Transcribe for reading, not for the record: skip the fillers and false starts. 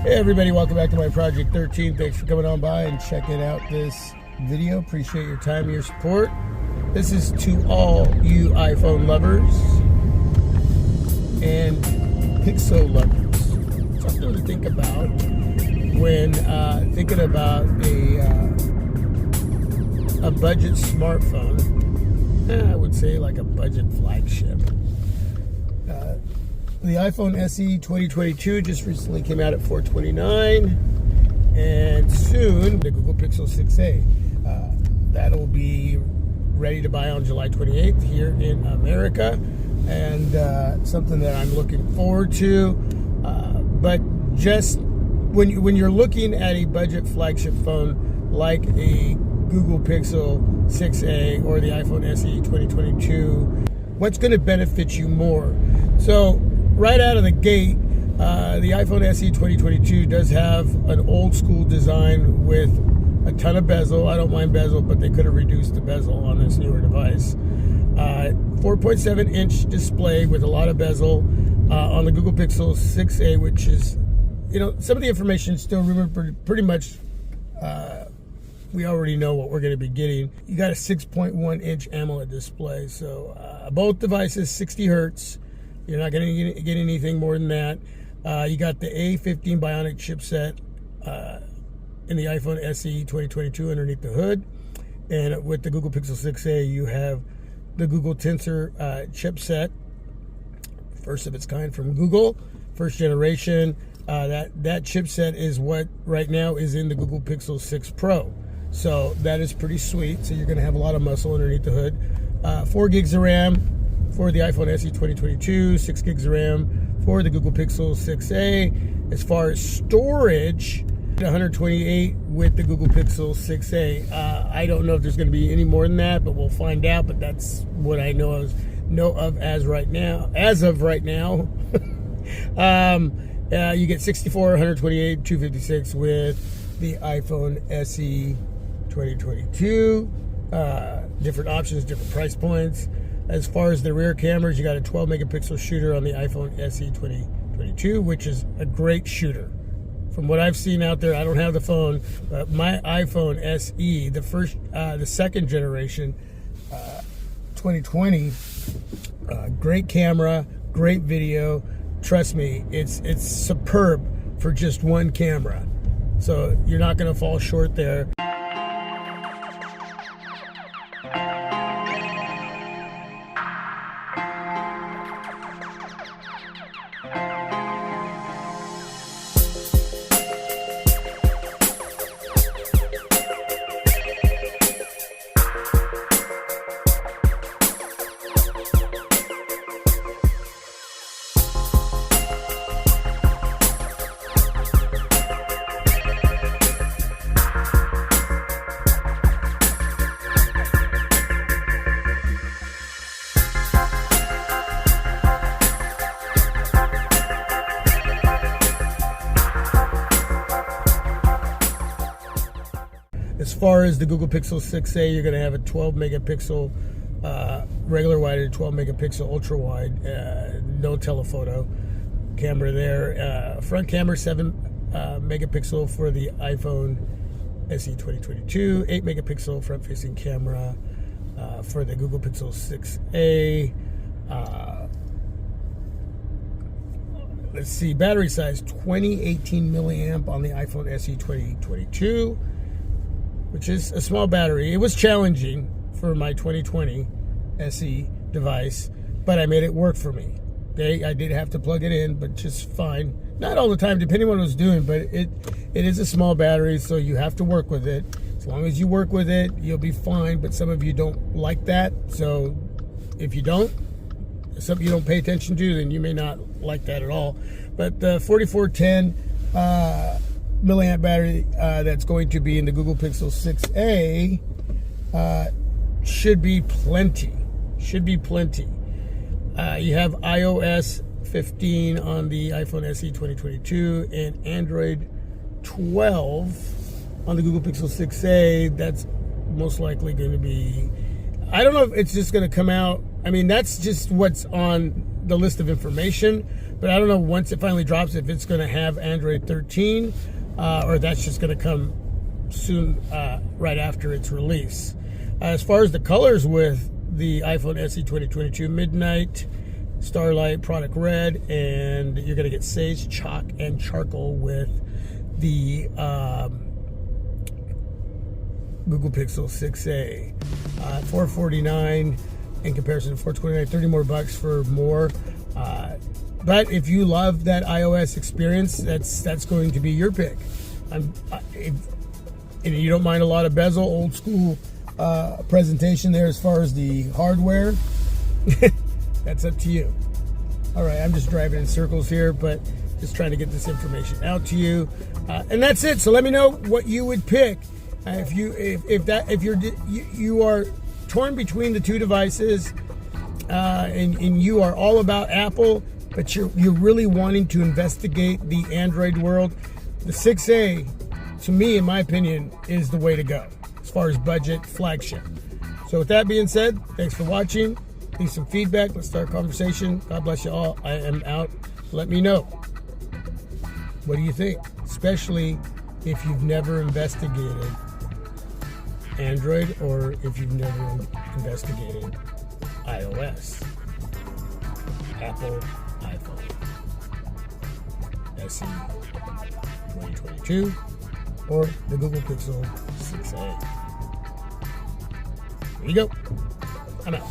Hey everybody, welcome back to my Project 13. Thanks for coming on by and checking out this video. Appreciate your time and your support. This is to all you iPhone lovers and Pixel lovers. Something to think about when thinking about a budget smartphone. I would say like a budget flagship. The iPhone SE 2022 just recently came out at $429, and soon the Google Pixel 6a. That'll be ready to buy on July 28th here in America, and something that I'm looking forward to. But just when you're looking at a budget flagship phone like a Google Pixel 6a or the iPhone SE 2022, what's going to benefit you more? So right out of the gate, the iPhone SE 2022 does have an old school design with a ton of bezel. I don't mind bezel, but they could have reduced the bezel on this newer device. 4.7 inch display with a lot of bezel on the Google Pixel 6a, which is, some of the information is still rumored, pretty much we already know what we're going to be getting. You got a 6.1 inch AMOLED display, so both devices 60 hertz. You're not going to get anything more than that. You got the A15 Bionic chipset in the iPhone SE 2022 underneath the hood. And with the Google Pixel 6a, you have the Google Tensor chipset, first of its kind from Google, first generation. That chipset is what right now is in the Google Pixel 6 Pro. So that is pretty sweet. So you're going to have a lot of muscle underneath the hood. 4 gigs of RAM for the iPhone SE 2022, 6 gigs of RAM for the Google Pixel 6a. As far as storage, 128 with the Google Pixel 6a. I don't know if there's going to be any more than that, but we'll find out. But that's what I know of as right now. As of right now, you get 64, 128, 256 with the iPhone SE 2022. Different options, different price points. As far as the rear cameras, you got a 12 megapixel shooter on the iPhone SE 2022, which is a great shooter. From what I've seen out there, I don't have the phone, but my iPhone SE, the second generation, 2020, great camera, great video. Trust me, it's superb for just one camera. So you're not going to fall short there. As far as the Google Pixel 6a, you're going to have a 12 megapixel regular wide and 12 megapixel ultra wide, no telephoto camera there. Front camera 7 megapixel for the iPhone SE 2022, 8 megapixel front facing camera for the Google Pixel 6a. Let's see, battery size 2018 milliamp on the iPhone SE 2022. Which is a small battery. It was challenging for my 2020 SE device, but I made it work for me. Okay, I did have to plug it in, but just fine. Not all the time, depending on what I was doing, but it is a small battery, so you have to work with it. As long as you work with it, you'll be fine, but some of you don't like that, so if you don't, something you don't pay attention to, then you may not like that at all. But the 4410 milliamp battery that's going to be in the Google Pixel 6a should be plenty. You have iOS 15 on the iPhone SE 2022 and Android 12 on the Google Pixel 6a. That's most likely going to be, I don't know if it's just going to come out. I mean, that's just what's on the list of information, but I don't know once it finally drops if it's going to have Android 13 or that's just going to come soon right after its release. As far as the colors with the iPhone SE 2022, Midnight, Starlight, Product Red, and you're going to get Sage, Chalk, and Charcoal with the Google Pixel 6a. $449 in comparison to $429, 30 more bucks for more. But if you love that iOS experience, that's going to be your pick. If you don't mind a lot of bezel, old school presentation there as far as the hardware, that's up to you. All right, I'm just driving in circles here, but just trying to get this information out to you. And that's it. So let me know what you would pick if you are torn between the two devices, and you are all about Apple, but you're really wanting to investigate the Android world. The 6A, to me, in my opinion, is the way to go as far as budget flagship. So with that being said, thanks for watching. Leave some feedback. Let's start a conversation. God bless you all. I am out. Let me know. What do you think? Especially if you've never investigated Android or if you've never investigated iOS. Apple iPhone SE 2022 or the Google Pixel 6a. There you go. I'm out.